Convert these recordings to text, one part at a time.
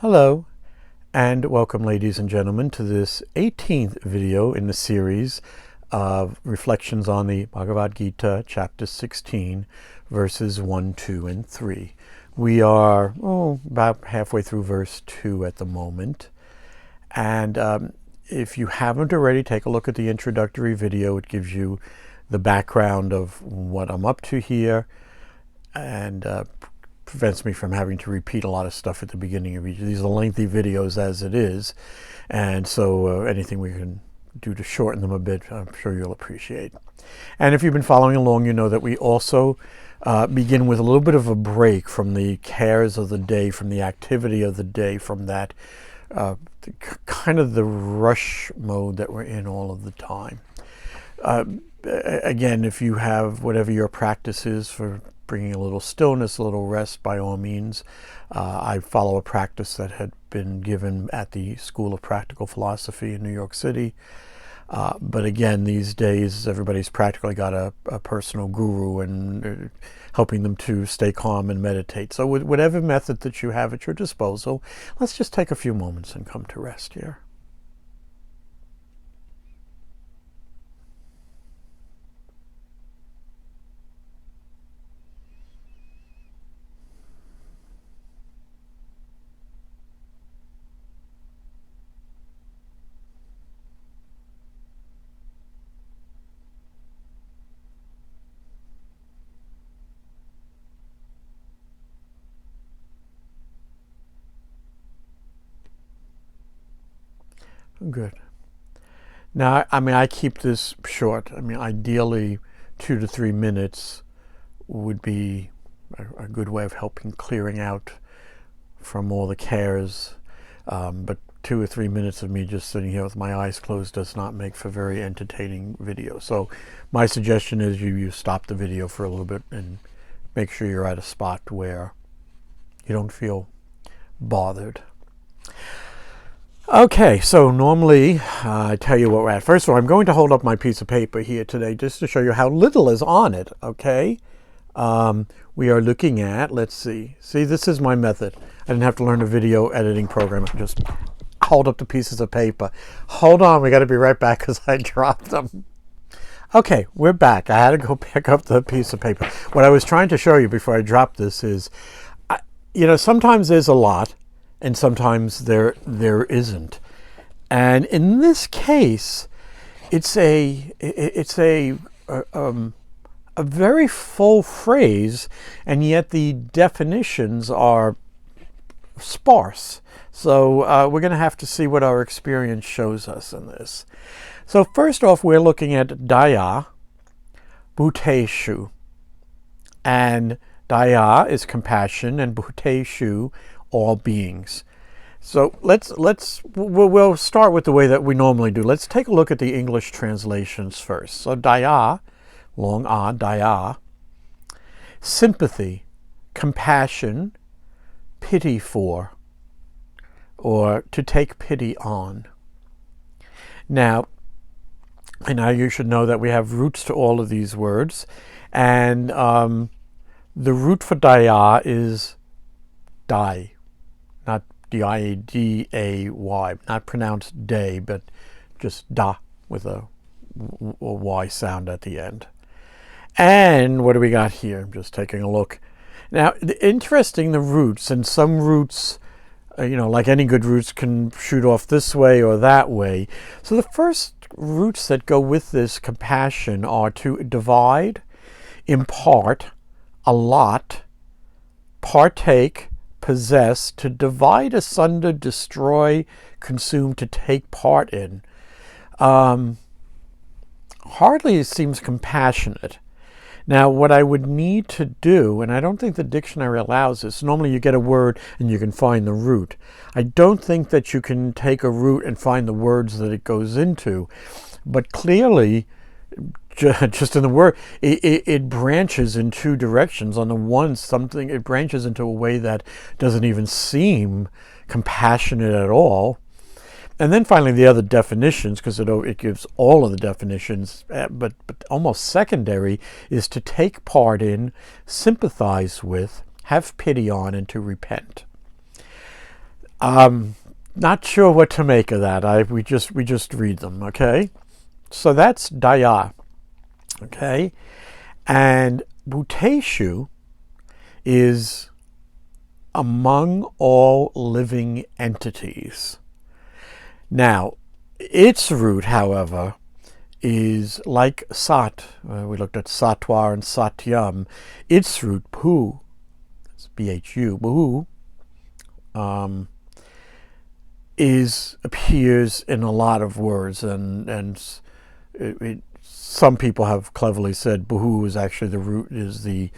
Hello, and welcome, ladies and gentlemen, to this 18th video in the series of reflections on the Bhagavad Gita, chapter 16, verses 1, 2, and 3. We are about halfway through verse 2 at the moment. And if you haven't already, take a look at the introductory video. It gives you the background of what I'm up to here, and prevents me from having to repeat a lot of stuff at the beginning of each. These are lengthy videos as it is, and so anything we can do to shorten them a bit, I'm sure you'll appreciate. And if you've been following along, you know that we also begin with a little bit of a break from the cares of the day, from the activity of the day, from that kind of the rush mode that we're in all of the time. Again, if you have whatever your practice is for bringing a little stillness, a little rest, by all means. I follow a practice that had been given at the School of Practical Philosophy in New York City. But again, these days, everybody's practically got a personal guru and helping them to stay calm and meditate. So with whatever method that you have at your disposal, let's just take a few moments and come to rest here. Good. Now, I keep this short. Ideally, 2 to 3 minutes would be a good way of helping clearing out from all the cares. But 2 or 3 minutes of me just sitting here with my eyes closed does not make for very entertaining video. So my suggestion is you stop the video for a little bit and make sure you're at a spot where you don't feel bothered. Okay, so normally I tell you what we're at. First of all, I'm going to hold up my piece of paper here today just to show you how little is on it, okay? We are looking at, let's see. See, this is my method. I didn't have to learn a video editing program. I just hold up the pieces of paper. Hold on, we got to be right back because I dropped them. Okay, we're back. I had to go pick up the piece of paper. What I was trying to show you before I dropped this is, sometimes there's a lot, and sometimes there isn't. And in this case, it's a very full phrase, and yet the definitions are sparse. So we're going to have to see what our experience shows us in this. So first off, we're looking at Daya Bhuteshu. And Daya is compassion, and Bhuteshu, all beings. So we'll start with the way that we normally do. Let's take a look at the English translations first. So Daya, long A, Daya, sympathy, compassion, pity for, or to take pity on. Now you should know that we have roots to all of these words, and the root for Daya is Dai. Not D-I-A-D-A-Y, not pronounced day, but just da with a Y sound at the end. And what do we got here? I'm just taking a look. Now, interesting, the roots, and some roots, like any good roots, can shoot off this way or that way. So the first roots that go with this compassion are to divide, impart, allot, partake, possess, to divide, asunder, destroy, consume, to take part in. Hardly seems compassionate. Now, what I would need to do, and I don't think the dictionary allows this, normally you get a word and you can find the root. I don't think that you can take a root and find the words that it goes into, but clearly, just in the word, it branches in two directions. On the one, it branches into a way that doesn't even seem compassionate at all. And then finally the other definitions, because it gives all of the definitions, but almost secondary, is to take part in, sympathize with, have pity on, and to repent. Not sure what to make of that. We just read them, okay? So that's daya, okay? And bhuteshu is among all living entities. Now, its root, however, is like sat. We looked at satwa and satyam. Its root, bhu, that's bhu, bhu, appears in a lot of words, and some people have cleverly said bhu is actually the root, it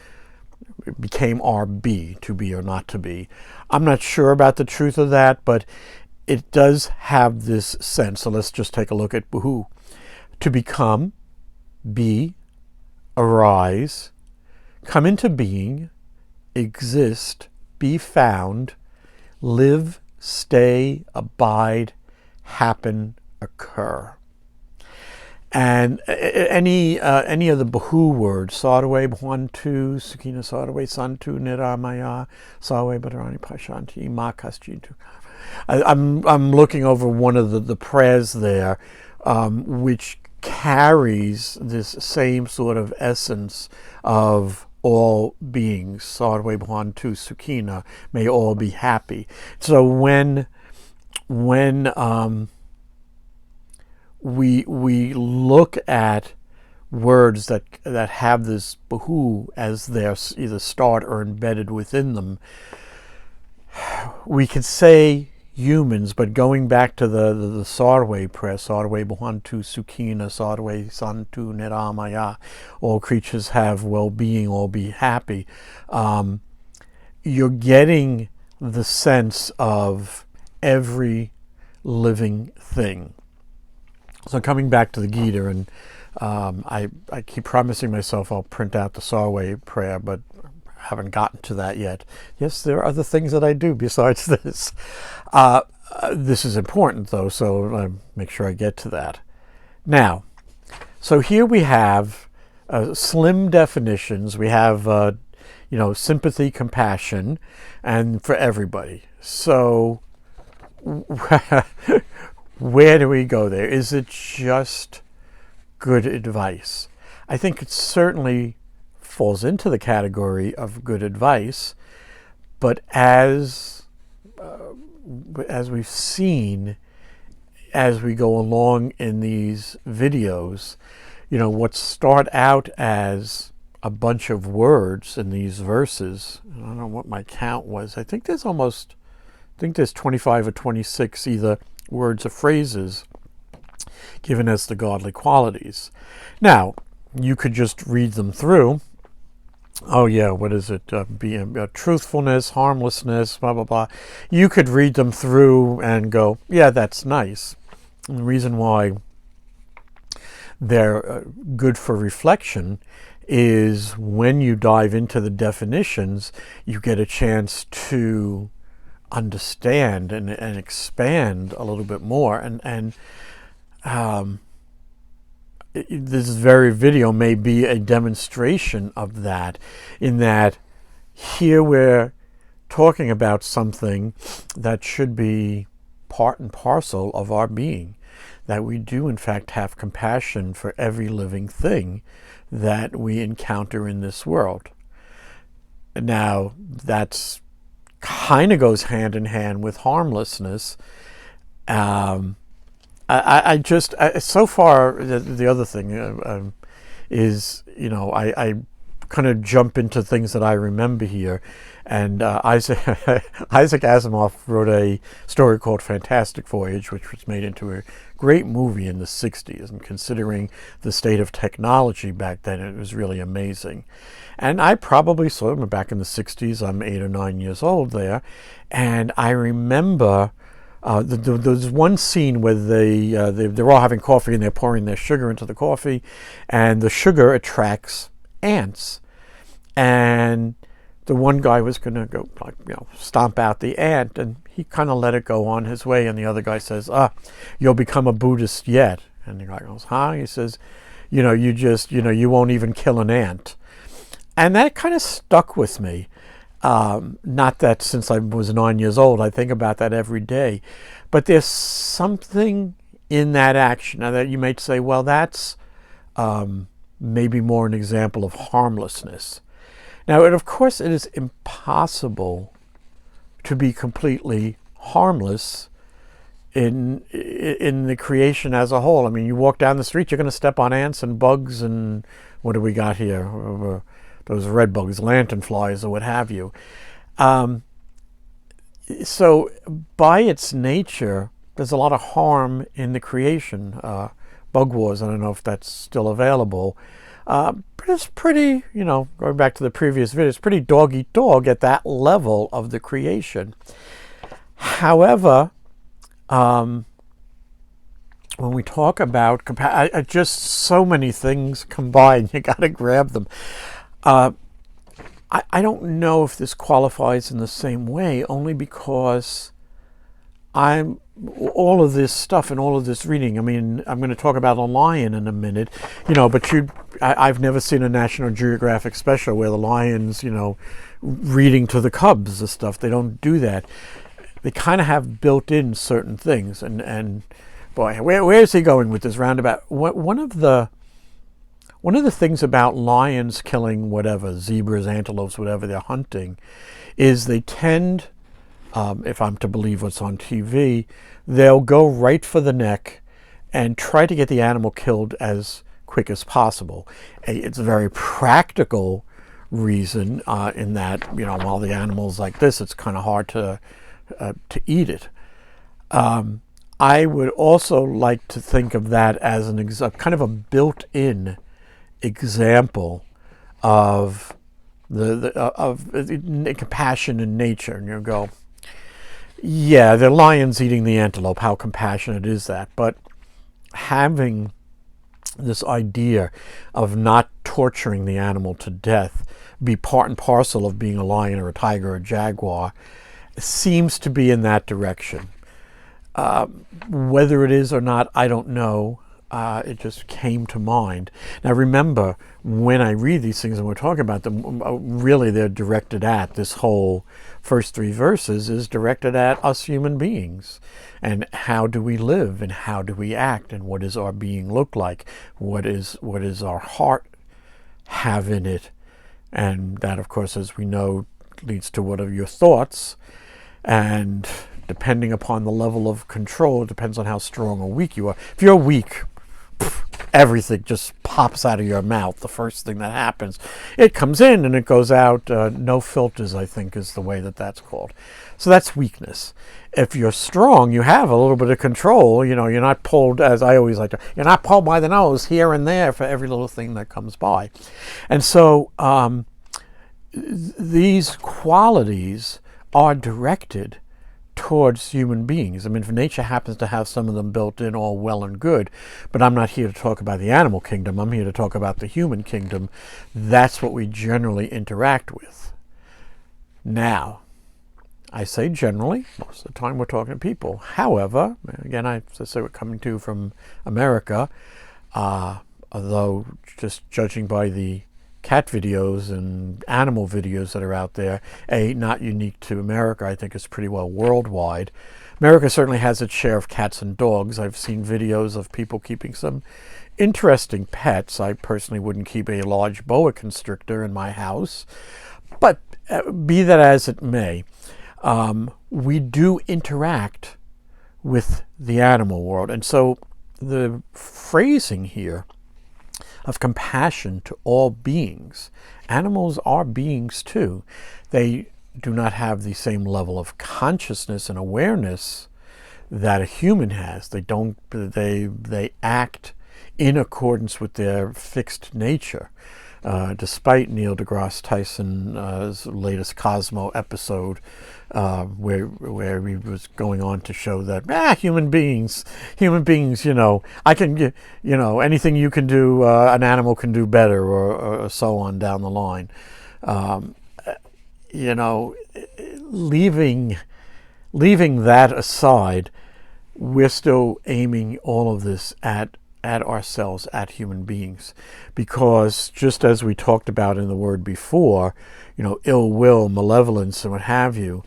became RB, to be or not to be. I'm not sure about the truth of that, but it does have this sense. So let's just take a look at bhu. To become, be, arise, come into being, exist, be found, live, stay, abide, happen, occur. And any of the Bahu words, Sarve Bhwantu, Sukhina Sarve Santu, Niramaya, Sarve Bhadrani Pashanti, Ma Kaschintu. I'm looking over one of the prayers there, which carries this same sort of essence of all beings. Sarve Bhwantu, Sukhina, may all be happy. So when we look at words that have this bahu as their either start or embedded within them, we could say humans, but going back to the Sarve prayer, Sarve Bhwantu Sukhina, Sarve Santu Niramaya, all creatures have well-being, all be happy, you're getting the sense of every living thing. So coming back to the Gita, and I keep promising myself I'll print out the Sarve prayer, but haven't gotten to that yet. Yes, there are other things that I do besides this. This is important, though, so I make sure I get to that. Now, so here we have slim definitions. We have, sympathy, compassion, and for everybody. So where do we go there? Is it just good advice? I think it certainly falls into the category of good advice, but as we've seen as we go along in these videos, what start out as a bunch of words in these verses, I don't know what my count was, I think there's 25 or 26 either words or phrases given as the godly qualities. Now, you could just read them through. Oh yeah, what is it? Truthfulness, harmlessness, blah, blah, blah. You could read them through and go, yeah, that's nice. And the reason why they're good for reflection is when you dive into the definitions, you get a chance to understand and expand a little bit more. And this very video may be a demonstration of that, in that here we're talking about something that should be part and parcel of our being, that we do in fact have compassion for every living thing that we encounter in this world. Now, that's kind of goes hand in hand with harmlessness. I just so far the other thing is, I kind of jump into things that I remember here, and Isaac Asimov wrote a story called Fantastic Voyage, which was made into a great movie in the 60s, and considering the state of technology back then, it was really amazing. And I probably saw him back in the 60s. I'm 8 or 9 years old there, and I remember there's one scene where they're all having coffee and they're pouring their sugar into the coffee, and the sugar attracts ants, and the one guy was going to go stomp out the ant, and he kind of let it go on his way, and the other guy says, you'll become a Buddhist yet. And the guy goes, huh? He says, you won't even kill an ant. And that kind of stuck with me. Not that since I was 9 years old, I think about that every day. But there's something in that action. Now that you may say, well, that's maybe more an example of harmlessness. Now, of course, it is impossible to be completely harmless in the creation as a whole. I mean, you walk down the street, you're going to step on ants and bugs and what do we got here? Those red bugs, lanternflies or what have you. So by its nature, there's a lot of harm in the creation. Bug Wars, I don't know if that's still available. But it's pretty, going back to the previous video, it's pretty dog eat dog at that level of the creation. However, when we talk about just so many things combined, you got to grab them. I don't know if this qualifies in the same way, only because all of this stuff and all of this reading. I mean, I'm going to talk about a lion in a minute, but I've never seen a National Geographic special where the lion's, reading to the cubs and stuff. They don't do that. They kind of have built in certain things, and boy, where is he going with this roundabout? One of the things about lions killing whatever, zebras, antelopes, whatever they're hunting, is they tend, if I'm to believe what's on TV, they'll go right for the neck and try to get the animal killed as quick as possible. It's a very practical reason in that, while the animal's like this, it's kind of hard to eat it. I would also like to think of that as kind of a built-in example of the compassion in nature, and you go, yeah, the lion's eating the antelope. How compassionate is that? But having this idea of not torturing the animal to death be part and parcel of being a lion or a tiger or a jaguar seems to be in that direction. Whether it is or not, I don't know. It just came to mind. Now remember, when I read these things and we're talking about them, really they're directed at, this whole first 3 verses is directed at us human beings. And how do we live, and how do we act, and what does our being look like? What is our heart have in it? And that, of course, as we know, leads to what are your thoughts. And depending upon the level of control, it depends on how strong or weak you are. If you're weak, everything just pops out of your mouth. The first thing that happens, it comes in and it goes out. No filters, I think, is the way that's called. So that's weakness. If you're strong, you have a little bit of control. You're not pulled, as I always like to, you're not pulled by the nose here and there for every little thing that comes by. And so these qualities are directed towards human beings. I mean, if nature happens to have some of them built in, all well and good, but I'm not here to talk about the animal kingdom. I'm here to talk about the human kingdom. That's what we generally interact with. Now, I say generally, most of the time we're talking to people. However, again, I say we're coming to from America, although just judging by the cat videos and animal videos that are out there, not unique to America, I think it's pretty well worldwide. America certainly has its share of cats and dogs. I've seen videos of people keeping some interesting pets. I personally wouldn't keep a large boa constrictor in my house, but be that as it may, we do interact with the animal world. And so the phrasing here of compassion to all beings. Animals are beings too. They do not have the same level of consciousness and awareness that a human has. They act in accordance with their fixed nature. Despite Neil deGrasse Tyson's latest Cosmo episode, where he was going on to show that human beings, I can, anything you can do, an animal can do better, or so on down the line. Leaving that aside, we're still aiming all of this at at ourselves, at human beings. Because just as we talked about in the word before, ill will, malevolence, and what have you,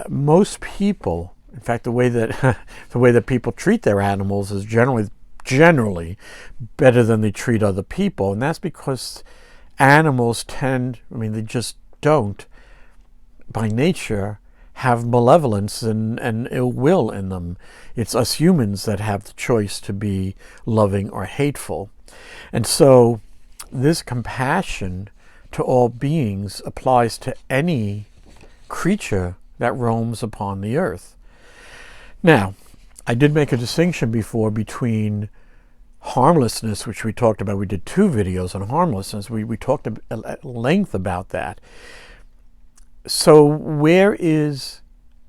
most people, in fact, the way that people treat their animals is generally better than they treat other people. And that's because animals they just don't, by nature, have malevolence and ill will in them. It's us humans that have the choice to be loving or hateful. And so this compassion to all beings applies to any creature that roams upon the earth. Now, I did make a distinction before between harmlessness, which we talked about. We did 2 videos on harmlessness. We talked at length about that. So where is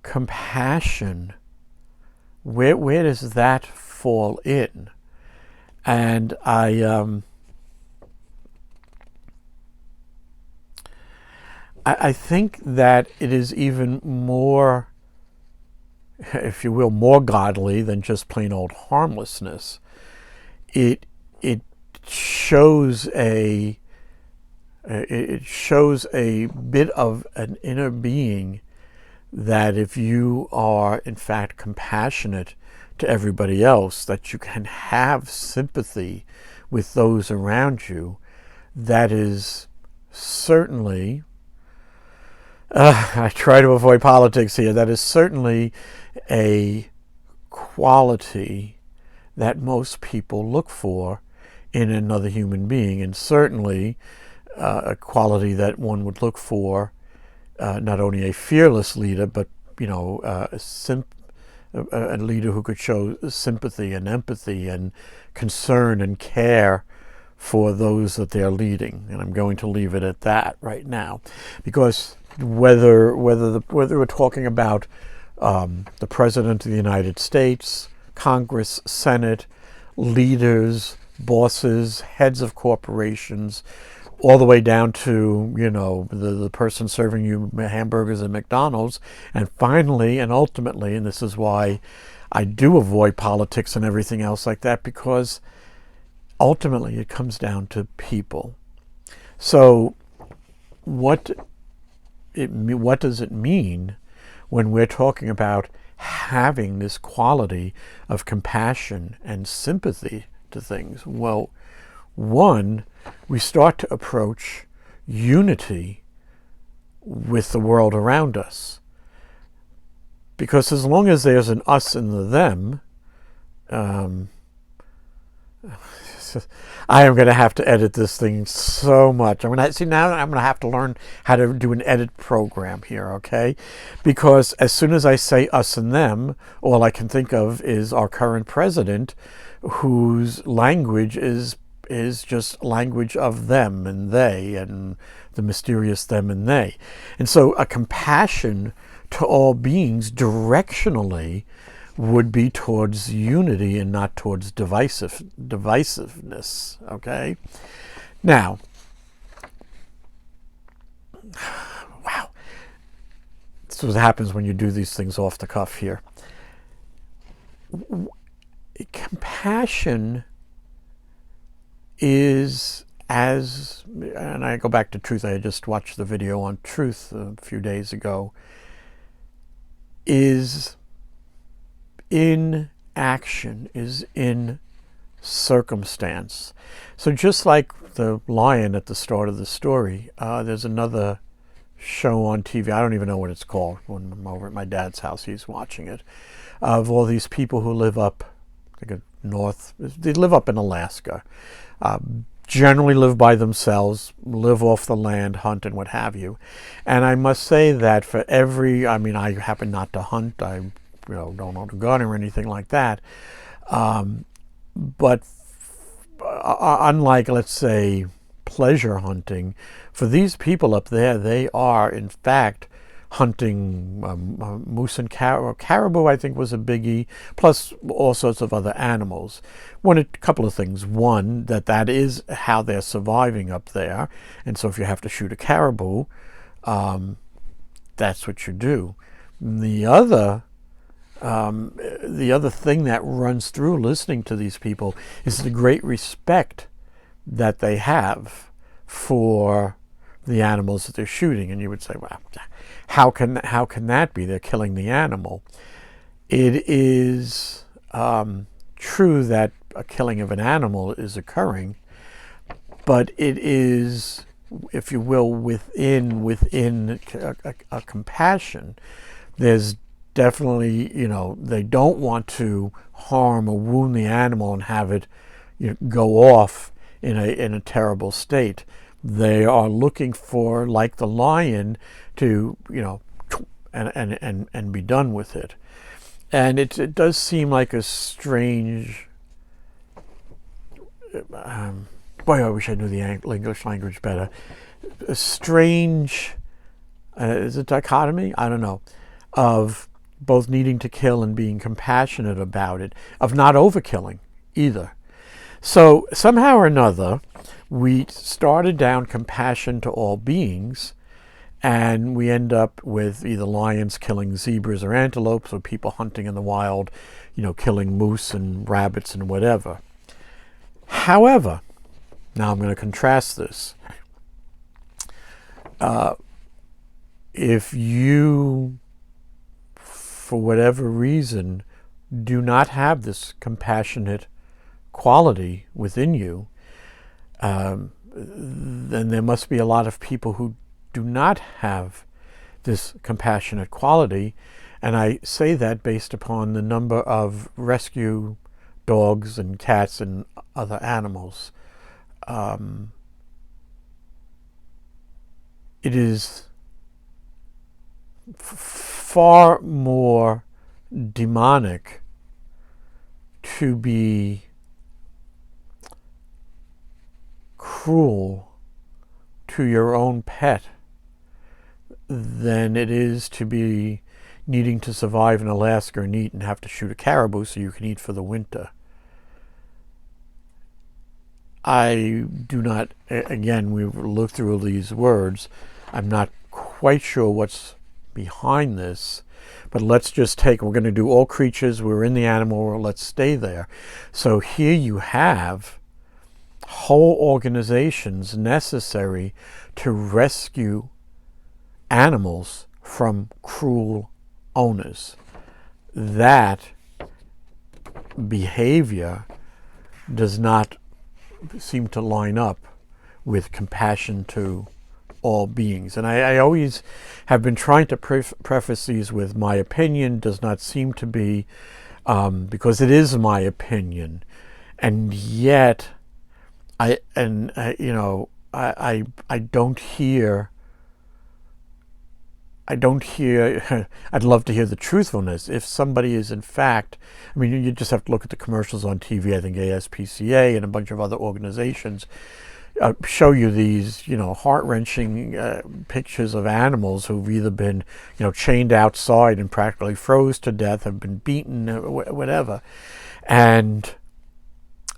compassion? Where does that fall in? And I think that it is even more, if you will, more godly than just plain old harmlessness. It shows a bit of an inner being that if you are in fact compassionate to everybody else, that you can have sympathy with those around you. That is certainly, I try to avoid politics here, that is certainly a quality that most people look for in another human being, and certainly a quality that one would look for not only a fearless leader, but a leader who could show sympathy and empathy and concern and care for those that they're leading. And I'm going to leave it at that right now, because whether we're talking about the President of the United States, Congress, Senate, leaders, bosses, heads of corporations, all the way down to, the person serving you hamburgers at McDonald's, and finally and ultimately, and this is why I do avoid politics and everything else like that, because ultimately it comes down to people. So what does it mean when we're talking about having this quality of compassion and sympathy to things? Well, one, we start to approach unity with the world around us. Because as long as there's an us and the them, I am going to have to edit this thing so much. Now I'm going to have to learn how to do an edit program here, okay? Because as soon as I say us and them, all I can think of is our current president, whose language is just language of them and they, and the mysterious them and they. And so a compassion to all beings directionally would be towards unity and not towards divisiveness, okay? Now, wow. This is what happens when you do these things off the cuff here. Compassion is, and I go back to truth, I just watched the video on truth a few days ago, is in action, is in circumstance. So just like the lion at the start of the story, there's another show on TV, I don't even know what it's called. When I'm over at my dad's house, he's watching it, of all these people who live up, they live up in Alaska, generally live by themselves, live off the land, hunt and what have you. And I must say that for I happen not to hunt, I don't own a gun or anything like that, but unlike, let's say, pleasure hunting, for these people up there, they are in fact hunting moose and caribou, I think, was a biggie, plus all sorts of other animals. A couple of things. One, that is how they're surviving up there, and so if you have to shoot a caribou, that's what you do. The other the other thing that runs through listening to these people is the great respect that they have for the animals that they're shooting. And you would say, well, how can that be? They're killing the animal. It is true that a killing of an animal is occurring, but it is, if you will, within a compassion. There's definitely, they don't want to harm or wound the animal and have it go off in a terrible state. They are looking for, like the lion, to and be done with it. And it does seem like a strange. Boy, I wish I knew the English language better. A strange, is it dichotomy? I don't know, of both needing to kill and being compassionate about it, of not overkilling either. So somehow or another, we started down compassion to all beings, and we end up with either lions killing zebras or antelopes, or people hunting in the wild, killing moose and rabbits and whatever. However, now I'm going to contrast this. If you, for whatever reason, do not have this compassionate quality within you, then there must be a lot of people who do not have this compassionate quality. And I say that based upon the number of rescue dogs and cats and other animals. It is far more demonic to be cruel to your own pet than it is to be needing to survive in Alaska and eat and have to shoot a caribou so you can eat for the winter. I do not, again, we've looked through these words. I'm not quite sure what's behind this, but let's just take, we're going to do all creatures, we're in the animal world, let's stay there. So here you have whole organizations necessary to rescue animals from cruel owners. That behavior does not seem to line up with compassion to all beings. And I always have been trying to preface these with my opinion does not seem to be, because it is my opinion, and yet I don't hear. I'd love to hear the truthfulness. If somebody is in fact, I mean, you just have to look at the commercials on TV. I think ASPCA and a bunch of other organizations show you these, heart-wrenching pictures of animals who've either been, chained outside and practically froze to death, have been beaten, whatever. And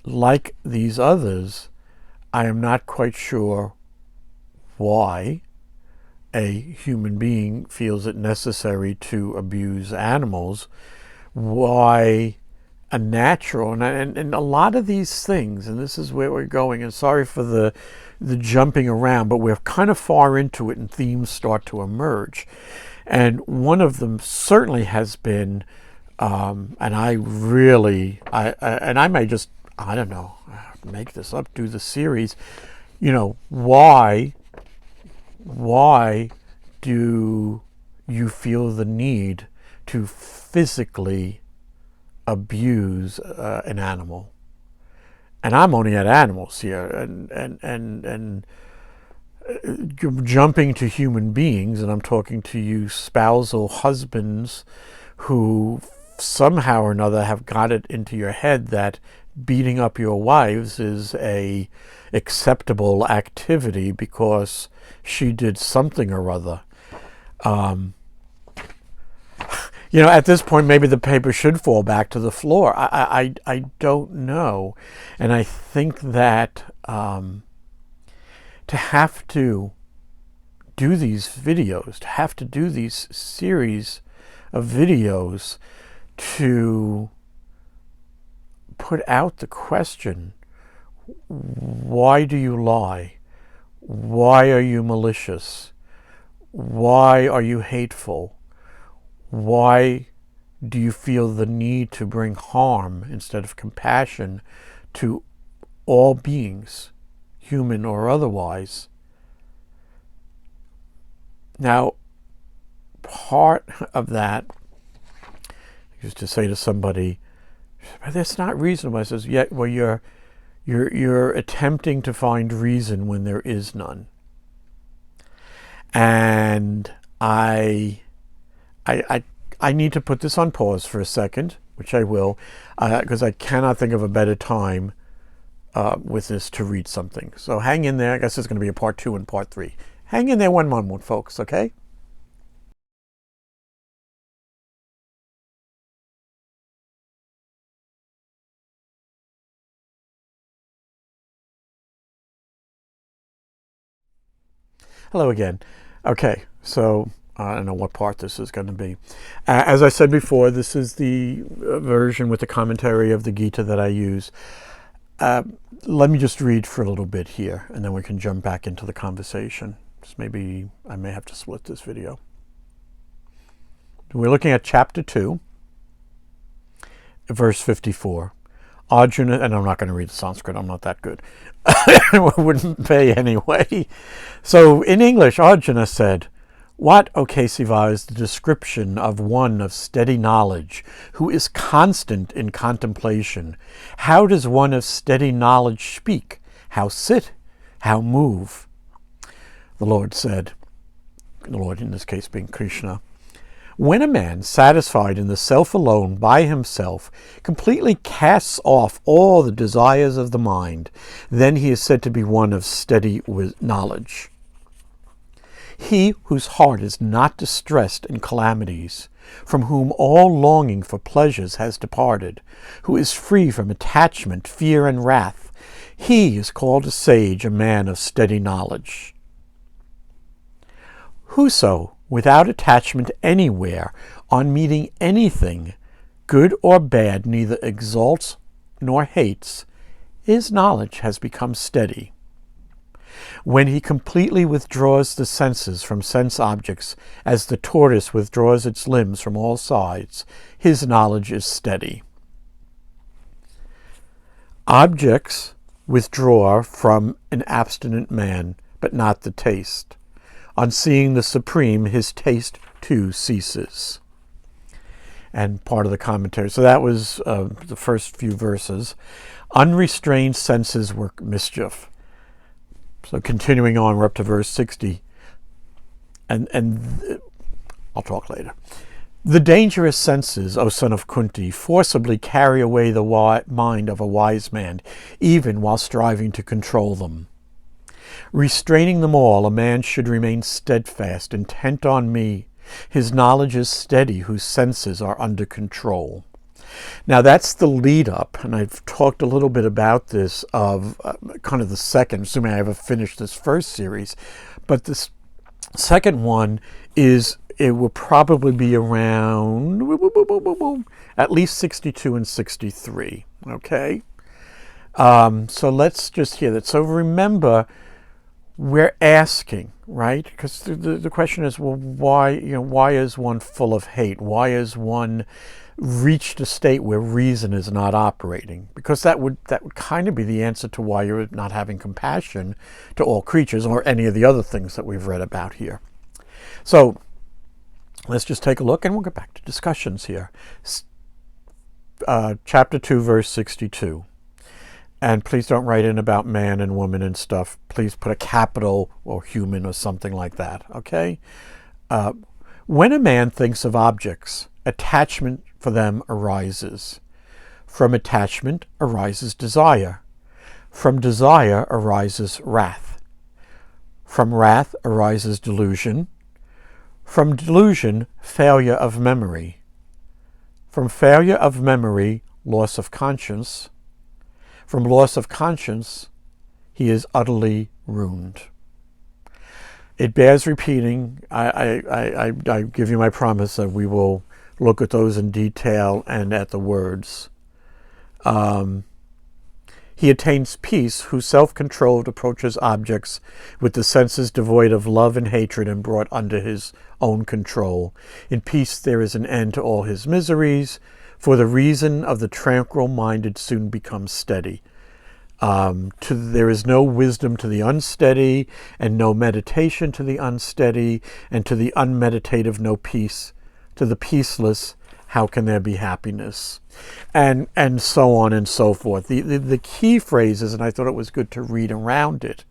like these others, I am not quite sure why a human being feels it necessary to abuse animals, why a natural, and a lot of these things, and this is where we're going, and sorry for the jumping around, but we're kind of far into it and themes start to emerge. And one of them certainly has been, and I may just, I don't know, make this up, do the series, why do you feel the need to physically abuse an animal? And I'm only at animals here, and jumping to human beings, and I'm talking to you spousal husbands who somehow or another have got it into your head that beating up your wives is a acceptable activity because she did something or other. At this point, maybe the paper should fall back to the floor. I don't know. And I think that to have to do these videos, to have to do these series of videos to put out the question, why do you lie? Why are you malicious? Why are you hateful? Why do you feel the need to bring harm instead of compassion to all beings, human or otherwise? Now, part of that is to say to somebody, but that's not reasonable. I says, yeah, well, you're attempting to find reason when there is none. And I need to put this on pause for a second, which I will, because I cannot think of a better time with this to read something. So hang in there. I guess it's going to be a part 2 and part 3. Hang in there one moment, folks, okay? Hello again. Okay, so I don't know what part this is going to be. As I said before, this is the version with the commentary of the Gita that I use. Let me just read for a little bit here, and then we can jump back into the conversation. Just maybe I may have to split this video. We're looking at chapter 2, verse 54. Arjuna, and I'm not going to read the Sanskrit, I'm not that good. I wouldn't pay anyway. So in English, Arjuna said, "What, O Kesava, is the description of one of steady knowledge, who is constant in contemplation? How does one of steady knowledge speak? How sit? How move?" The Lord said, the Lord in this case being Krishna, "When a man, satisfied in the self alone by himself, completely casts off all the desires of the mind, then he is said to be one of steady knowledge. He whose heart is not distressed in calamities, from whom all longing for pleasures has departed, who is free from attachment, fear, and wrath, he is called a sage, a man of steady knowledge. Whoso, without attachment anywhere, on meeting anything, good or bad, neither exalts nor hates, his knowledge has become steady. When he completely withdraws the senses from sense objects, as the tortoise withdraws its limbs from all sides, his knowledge is steady. Objects withdraw from an abstinent man, but not the taste. On seeing the Supreme, his taste too ceases." And part of the commentary. So that was the first few verses. Unrestrained senses work mischief. So continuing on, we're up to verse 60. And I'll talk later. "The dangerous senses, O son of Kunti, forcibly carry away the mind of a wise man, even while striving to control them. Restraining them all, a man should remain steadfast, intent on me. His knowledge is steady, whose senses are under control." Now that's the lead up, and I've talked a little bit about this of kind of the second, assuming I ever finished this first series. But this second one is, it will probably be around at least 62 and 63. Okay? So let's just hear that. So remember, we're asking, right? Because the question is, well, why is one full of hate? Why is one reached a state where reason is not operating? Because that would kind of be the answer to why you're not having compassion to all creatures, or any of the other things that we've read about here. So let's just take a look, and we'll get back to discussions here. Chapter 2, verse 62. And please don't write in about man and woman and stuff. Please put a capital or human or something like that, okay? When a man thinks of objects, attachment for them arises. From attachment arises desire. From desire arises wrath. From wrath arises delusion. From delusion, failure of memory. From failure of memory, loss of conscience. From loss of conscience, he is utterly ruined. It bears repeating. I give you my promise that we will look at those in detail and at the words. He attains peace who self-controlled approaches objects with the senses devoid of love and hatred and brought under his own control. In peace there is an end to all his miseries, for the reason of the tranquil-minded soon becomes steady. There is no wisdom to the unsteady, and no meditation to the unsteady, and to the unmeditative no peace. To the peaceless, how can there be happiness? And so on and so forth. The key phrases, and I thought it was good to read around it,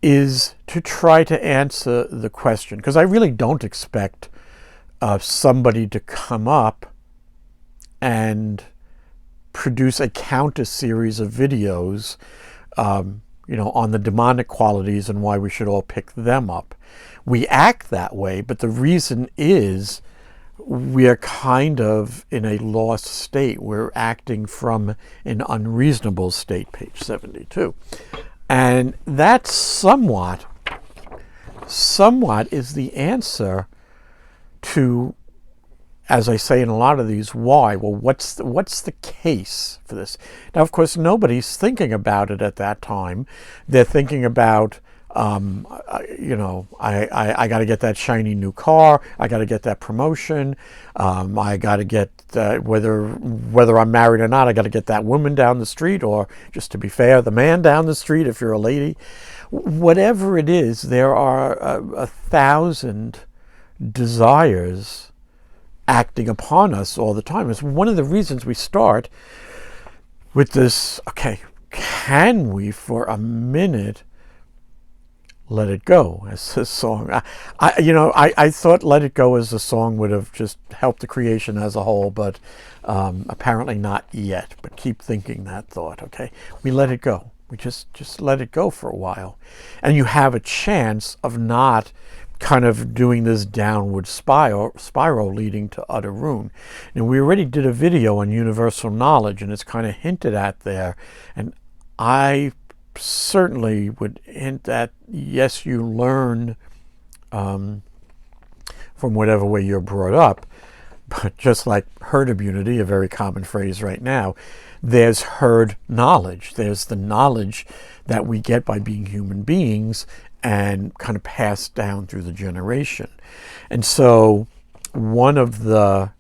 is to try to answer the question, because I really don't expect somebody to come up and produce a counter series of videos, on the demonic qualities and why we should all pick them up. We act that way, but the reason is we are kind of in a lost state. We're acting from an unreasonable state, page 72. And that somewhat is the answer to, as I say in a lot of these, why? Well, what's the case for this? Now, of course, nobody's thinking about it at that time. They're thinking about, I got to get that shiny new car. I got to get that promotion. I got to get, whether I'm married or not, I got to get that woman down the street, or just to be fair, the man down the street if you're a lady. Whatever it is, there are 1,000 desires acting upon us all the time. It's one of the reasons we start with this, okay, can we for a minute let it go as a song? I thought Let It Go as a song would have just helped the creation as a whole, but apparently not yet. But keep thinking that thought, okay? We let it go. We just let it go for a while. And you have a chance of not kind of doing this downward spiral leading to utter ruin. And we already did a video on universal knowledge, and it's kind of hinted at there. And I certainly would hint that, yes, you learn from whatever way you're brought up, but just like herd immunity, a very common phrase right now, there's herd knowledge. There's the knowledge that we get by being human beings and kind of passed down through the generation. And so one of the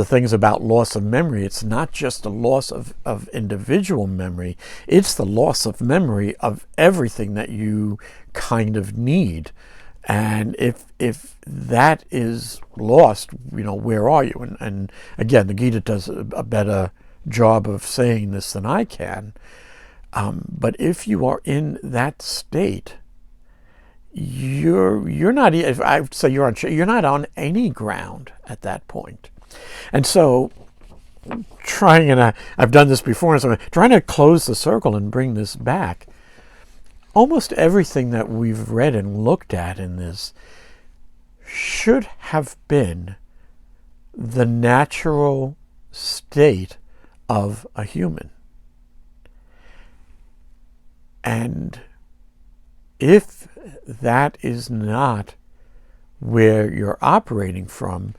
things about loss of memory, it's not just a loss of individual memory, it's the loss of memory of everything that you kind of need. And if that is lost, where are you? And again, the Gita does a better job of saying this than I can. But if you are in that state, you're not. If I would say you're not on any ground at that point. And so, I've done this before, and so I'm trying to close the circle and bring this back. Almost everything that we've read and looked at in this should have been the natural state of a human. And if that is not where you're operating from,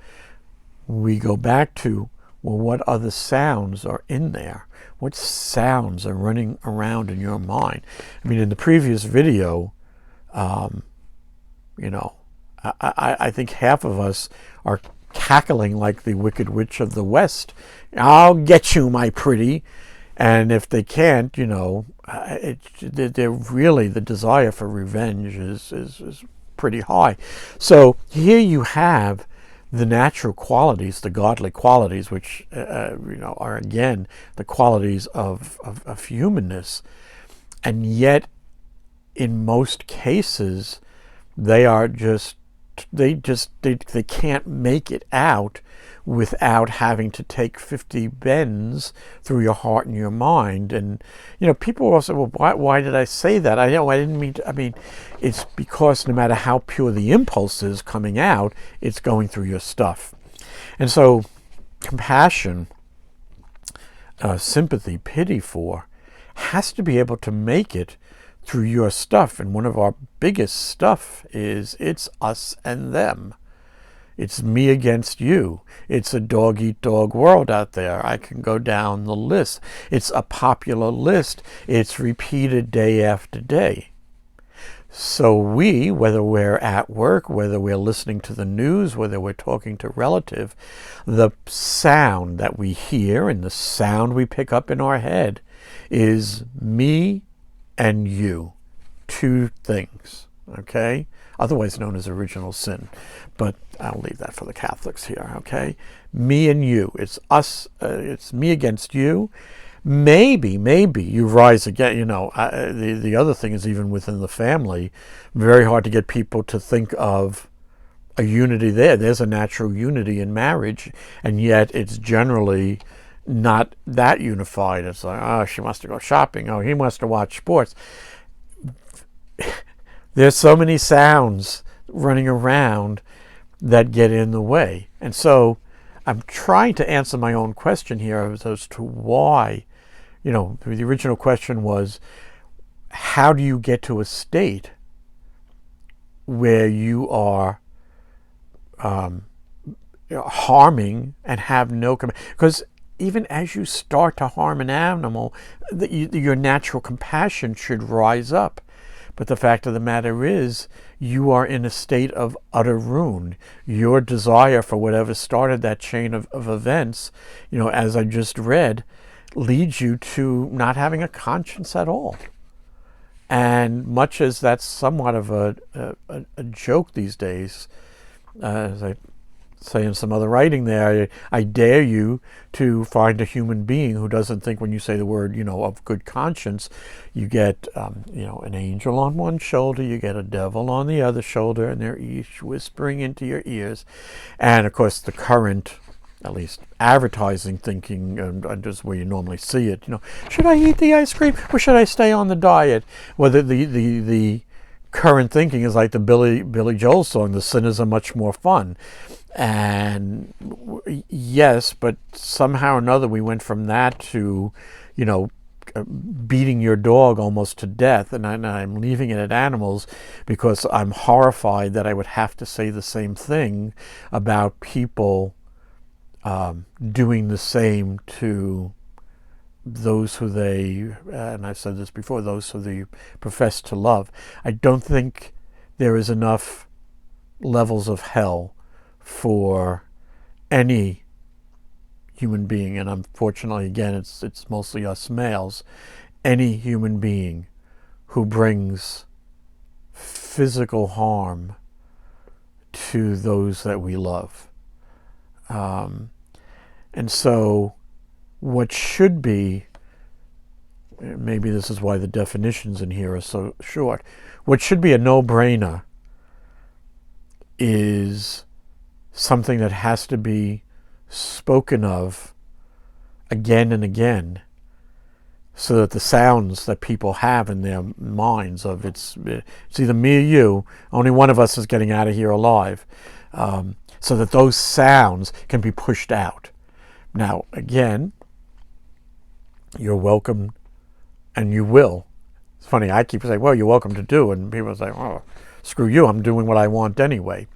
we go back to, well, what other sounds are in there? What sounds are running around in your mind? I mean, in the previous video, I think half of us are cackling like the Wicked Witch of the West. I'll get you, my pretty. And if they can't, they're really, the desire for revenge is pretty high. So here you have the natural qualities, the godly qualities, which are again the qualities of humanness, and yet in most cases they can't make it out without having to take 50 bends through your heart and your mind. And people will say, well, why did I say that? I didn't mean to. I mean, it's because no matter how pure the impulse is coming out, it's going through your stuff. And so compassion, sympathy, pity for, has to be able to make it through your stuff. And one of our biggest stuff is it's us and them. It's me against you. It's a dog-eat-dog world out there. I can go down the list. It's a popular list. It's repeated day after day. So we, whether we're at work, whether we're listening to the news, whether we're talking to relative, the sound that we hear and the sound we pick up in our head is me and you. Two things, okay? Otherwise known as original sin. But I'll leave that for the Catholics here, okay? Me and you. It's us. It's me against you. Maybe you rise again. You know, the other thing is, even within the family, very hard to get people to think of a unity there. There's a natural unity in marriage, and yet it's generally not that unified. It's like, oh, she must have go shopping. Oh, he must have watched sports. There's so many sounds running around that get in the way. And so I'm trying to answer my own question here as to why. You know, the original question was, how do you get to a state where you are harming and have no because even as you start to harm an animal, your natural compassion should rise up. But the fact of the matter is, you are in a state of utter ruin. Your desire for whatever started that chain of events, you know, as I just read, leads you to not having a conscience at all. And much as that's somewhat of a joke these days, as I say in some other writing there, I dare you to find a human being who doesn't think, when you say the word, you know, of good conscience, you get, you know, an angel on one shoulder, you get a devil on the other shoulder, and they're each whispering into your ears. And of course, the current, at least advertising thinking, and just where you normally see it, you know, should I eat the ice cream or should I stay on the diet? Well, the current thinking is like the Billy Joel song, "The sinners are much more fun." And yes, but somehow or another we went from that to, you know, beating your dog almost to death, and I'm leaving it at animals because I'm horrified that I would have to say the same thing about people doing the same to those who they, and I've said this before, those who they profess to love. I don't think there is enough levels of hell for any human being, and unfortunately, again, it's mostly us males, any human being who brings physical harm to those that we love. And so what should be, maybe this is why the definitions in here are so short, what should be a no-brainer is something that has to be spoken of again and again, so that the sounds that people have in their minds of it's either me or you, only one of us is getting out of here alive, so that those sounds can be pushed out. Now, again, you're welcome, and you will. It's funny, I keep saying, well, you're welcome to do, and people say, oh, screw you, I'm doing what I want anyway.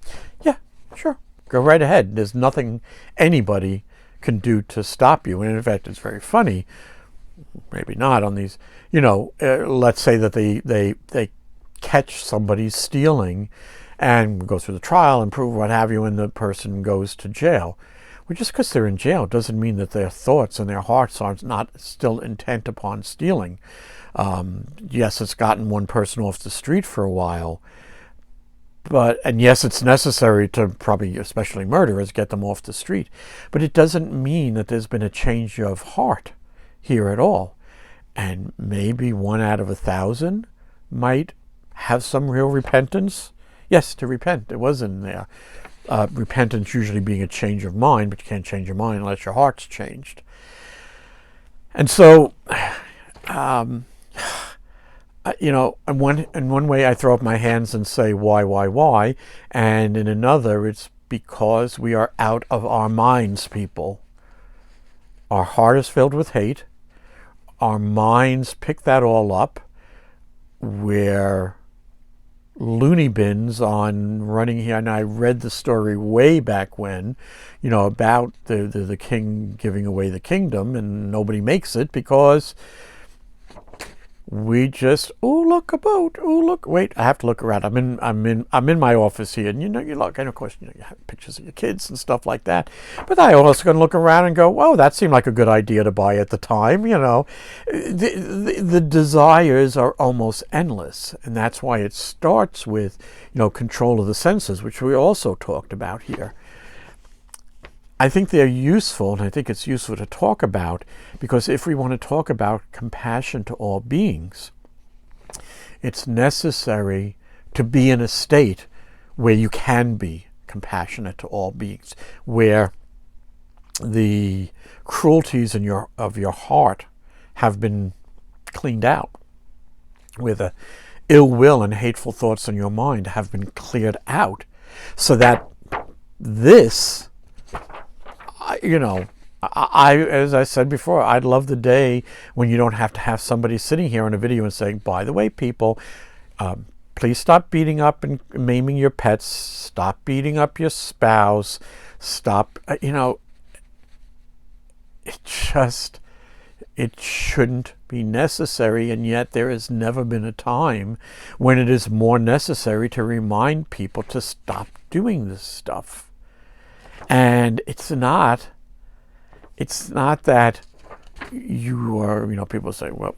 Yeah, sure. Go right ahead. There's nothing anybody can do to stop you. And in fact, it's very funny, maybe not on these, you know, let's say that they catch somebody stealing and go through the trial and prove what have you, and the person goes to jail. Well, just because they're in jail doesn't mean that their thoughts and their hearts are not still intent upon stealing. Yes, it's gotten one person off the street for a while, and yes, it's necessary to probably, especially murderers, get them off the street. But it doesn't mean that there's been a change of heart here at all. And maybe 1 out of 1,000 might have some real repentance. Yes, to repent. It was in there. Repentance usually being a change of mind, but you can't change your mind unless your heart's changed. And so, you know, in one way I throw up my hands and say, why? And in another, it's because we are out of our minds, people. Our heart is filled with hate. Our minds pick that all up. We're loony bins on running here, and I read the story way back when, about the king giving away the kingdom, and nobody makes it because we just, oh, look, a boat, oh, look, wait, I have to look around. I'm in my office here, and you look, and of course, you have pictures of your kids and stuff like that. But I also going to look around and go, oh, that seemed like a good idea to buy at the time. The desires are almost endless, and that's why it starts with, control of the senses, which we also talked about here. I think they're useful, and I think it's useful to talk about, because if we want to talk about compassion to all beings, it's necessary to be in a state where you can be compassionate to all beings, where the cruelties of your heart have been cleaned out, where the ill will and hateful thoughts in your mind have been cleared out, so that this, as I said before, I'd love the day when you don't have to have somebody sitting here on a video and saying, by the way, people, please stop beating up and maiming your pets, stop beating up your spouse, stop, it shouldn't be necessary, and yet there has never been a time when it is more necessary to remind people to stop doing this stuff. And it's not that you are, people say, well,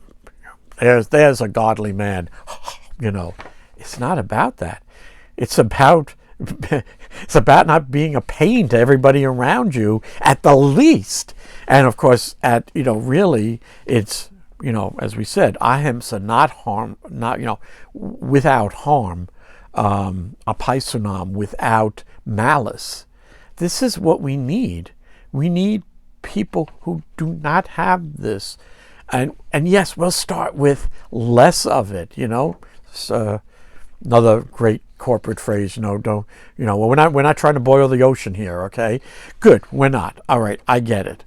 there's a godly man. It's not about that. It's about not being a pain to everybody around you at the least. And of course, really, it's, as we said, ahimsa, not harm, not, without harm, apaisunam, without malice. This is what we need. We need people who do not have this. And yes, we'll start with less of it, It's, another great corporate phrase, well, we're not trying to boil the ocean here, okay? Good, we're not. All right, I get it.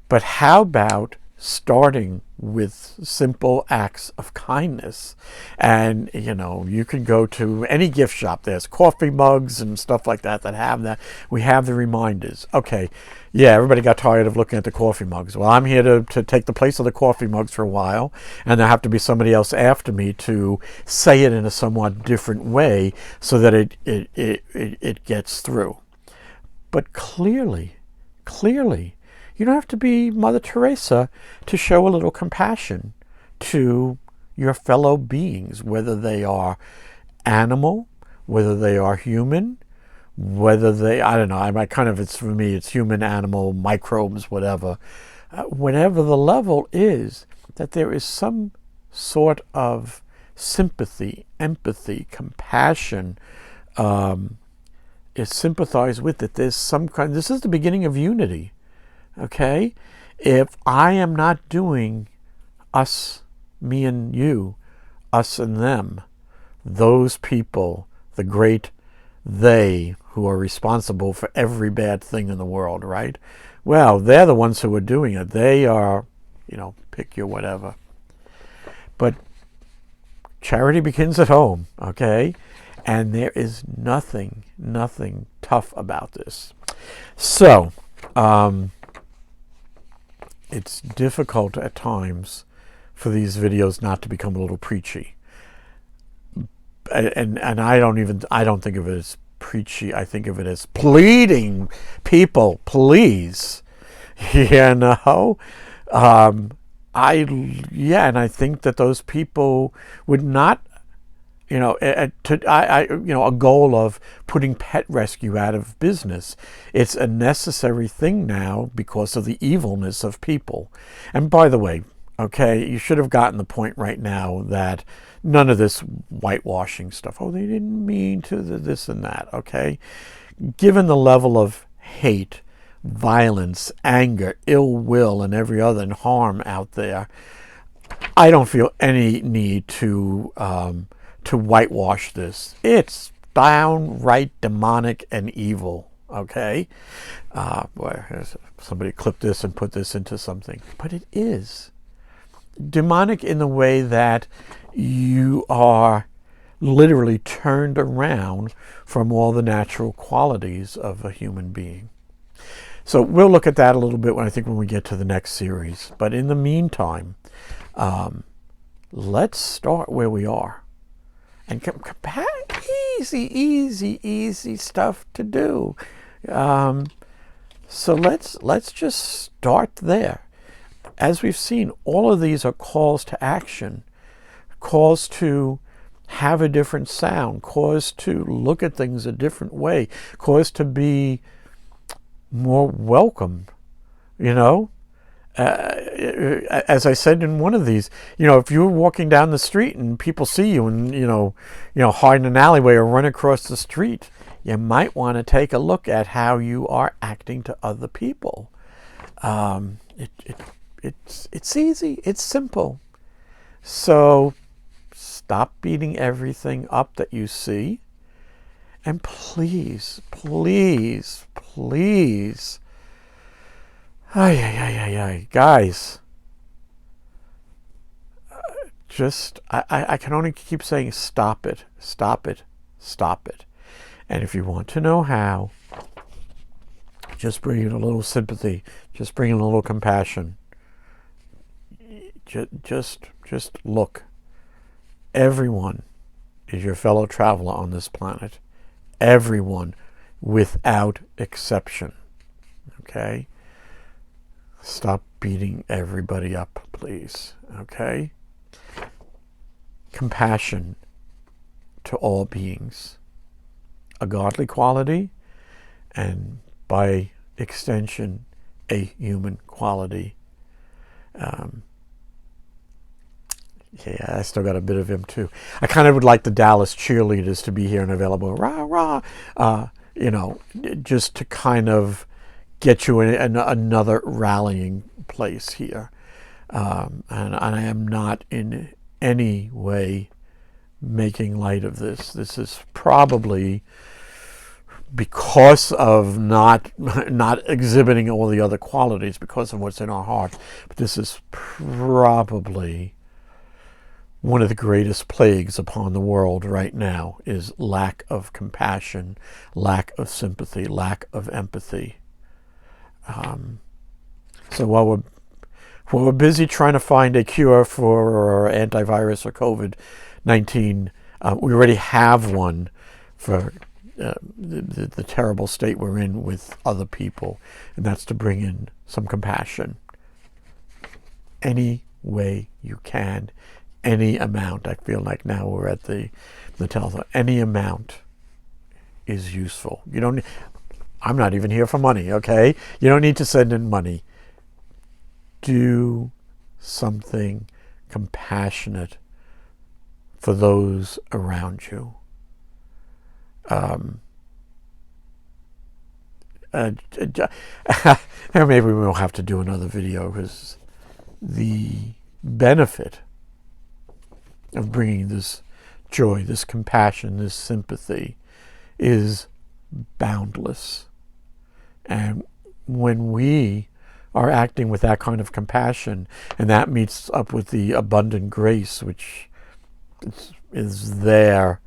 But how about starting with simple acts of kindness? And you can go to any gift shop. There's coffee mugs and stuff like that have that. We have the reminders. Okay, yeah, everybody got tired of looking at the coffee mugs. Well, I'm here to take the place of the coffee mugs for a while, and there have to be somebody else after me to say it in a somewhat different way so that it gets through. But clearly, you don't have to be Mother Teresa to show a little compassion to your fellow beings, whether they are animal, whether they are human, whether they, I don't know, it's for me, it's human, animal, microbes, whatever. Whatever the level is, that there is some sort of sympathy, empathy, compassion, is sympathized with it. There's some kind, this is the beginning of unity. Okay, if I am not doing us, me and you, us and them, those people, the great they who are responsible for every bad thing in the world, right? Well, they're the ones who are doing it. They are, pick your whatever. But charity begins at home, okay? And there is nothing tough about this. So, it's difficult at times for these videos not to become a little preachy. And I don't think of it as preachy. I think of it as pleading, people, please. And I think that those people would not, a goal of putting pet rescue out of business. It's a necessary thing now because of the evilness of people. And by the way, okay, you should have gotten the point right now that none of this whitewashing stuff, oh, they didn't mean to this and that, okay? Given the level of hate, violence, anger, ill will, and every other harm out there, I don't feel any need to whitewash this. It's downright demonic and evil, okay? Boy, somebody clip this and put this into something. But it is demonic in the way that you are literally turned around from all the natural qualities of a human being. So we'll look at that a little bit when we get to the next series. But in the meantime, let's start where we are. And easy stuff to do. So let's just start there. As we've seen, all of these are calls to action, calls to have a different sound, calls to look at things a different way, calls to be more welcome, you know. As I said in one of these, if you're walking down the street and people see you and, hide in an alleyway or run across the street, you might want to take a look at how you are acting to other people. It's easy. It's simple. So stop beating everything up that you see. And please, guys, I can only keep saying stop it. And if you want to know how, just bring in a little sympathy, just bring in a little compassion. Just look. Everyone is your fellow traveler on this planet. Everyone, without exception. Okay? Stop beating everybody up, please. Okay? Compassion to all beings. A godly quality, and by extension, a human quality. Yeah, I still got a bit of him too. I kind of would like the Dallas cheerleaders to be here and available. Rah, rah. Just to kind of get you in another rallying place here. And I am not in any way making light of this. This is probably because of not exhibiting all the other qualities, because of what's in our heart. But this is probably one of the greatest plagues upon the world right now, is lack of compassion, lack of sympathy, lack of empathy. So while we're busy trying to find a cure for antivirus or COVID-19, we already have one for the terrible state we're in with other people, and that's to bring in some compassion. Any way you can. Any amount. I feel like now we're at the telephone. Any amount is useful. I'm not even here for money, okay? You don't need to send in money. Do something compassionate for those around you. Maybe we'll have to do another video, because the benefit of bringing this joy, this compassion, this sympathy is boundless. And when we are acting with that kind of compassion, and that meets up with the abundant grace, which is there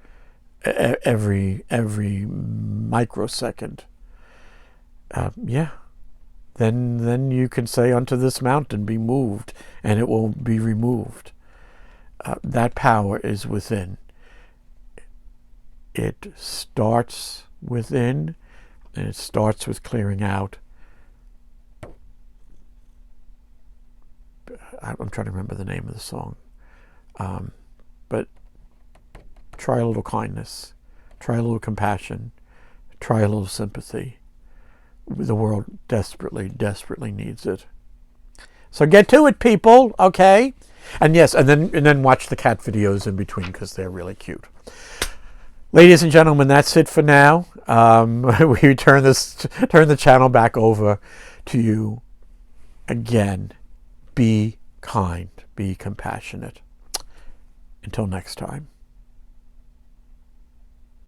every microsecond, then you can say unto this mountain, be moved, and it will be removed. That power is within. It starts within, and it starts with clearing out. I'm trying to remember the name of the song. But try a little kindness. Try a little compassion. Try a little sympathy. The world desperately, desperately needs it. So get to it, people, okay? And yes, and then watch the cat videos in between, because they're really cute. Ladies and gentlemen, that's it for now. We turn the channel back over to you. Again, be kind, be compassionate. Until next time.